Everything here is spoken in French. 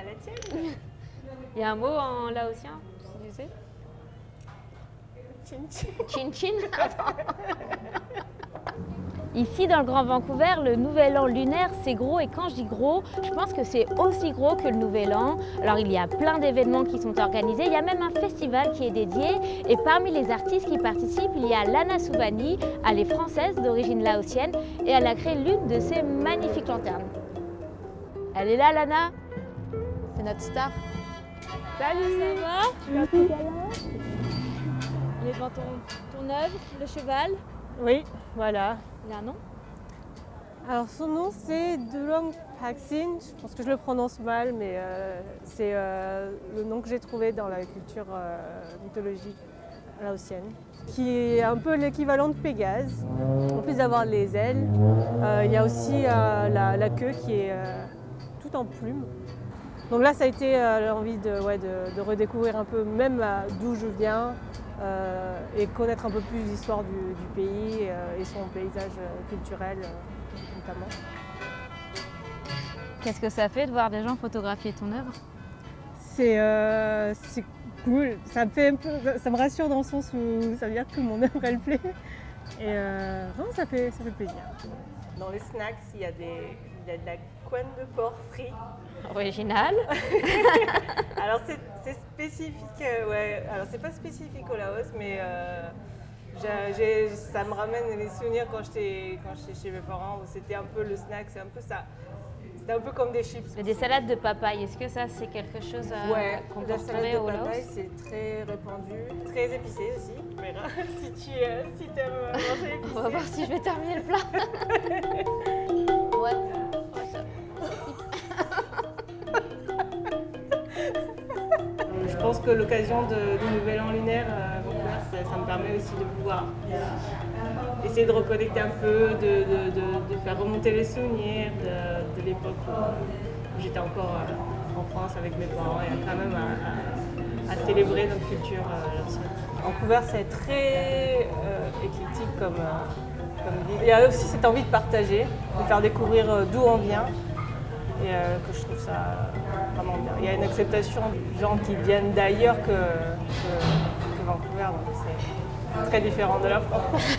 À la tienne. Il y a un mot en laotien, tu sais? Chin chin. Chin chin. Ici, dans le Grand Vancouver, le Nouvel An lunaire, c'est gros. Et quand je dis gros, je pense que c'est aussi gros que le Nouvel An. Alors, il y a plein d'événements qui sont organisés. Il y a même un festival qui est dédié. Et parmi les artistes qui participent, il y a Lana Souvani. Elle est française d'origine laotienne et elle a créé l'une de ces magnifiques lanternes. Elle est là, Lana. C'est notre star. Salut, ça va? Tu vas plus galère? Il est devant ton œuvre, le cheval. Oui, voilà. Il a un nom? Alors son nom c'est Durong Paksin, je pense que je le prononce mal, mais c'est le nom que j'ai trouvé dans la culture mythologique laotienne, qui est un peu l'équivalent de Pégase. En plus d'avoir les ailes, il y a aussi la queue qui est toute en plumes. Donc là ça a été l'envie de redécouvrir un peu même d'où je viens et connaître un peu plus l'histoire du pays et son paysage culturel notamment. Qu'est-ce que ça fait de voir des gens photographier ton œuvre? C'est cool, ça me fait un peu, ça me rassure dans le sens où ça veut dire que mon œuvre elle plaît et non, ça fait plaisir. Dans les snacks, il y a de la couenne de porc frit. Original. Alors c'est spécifique, ouais. Alors c'est pas spécifique au Laos, mais ça me ramène les souvenirs quand j'étais chez mes parents où c'était un peu le snack, c'est un peu ça. C'était un peu comme des chips. Mais des salades de papaye, est-ce que ça c'est quelque chose qu'on peut la retrouver salade au de Laos? papaye c'est très répandu, très épicé aussi. Tu verras si tu aimes manger épicé. On va voir si je vais terminer le plat. Ouais. Je pense que l'occasion du Nouvel An lunaire à Vancouver, ça me permet aussi de pouvoir essayer de reconnecter un peu, de faire remonter les souvenirs de l'époque où j'étais encore en France avec mes parents et quand même à célébrer notre culture laotienne. Vancouver, c'est très éclectique comme ville. Il y a aussi cette envie de partager, de faire découvrir d'où on vient. Et que je trouve ça vraiment bien. Il y a une acceptation des gens qui viennent d'ailleurs que Vancouver, donc c'est très différent de la France.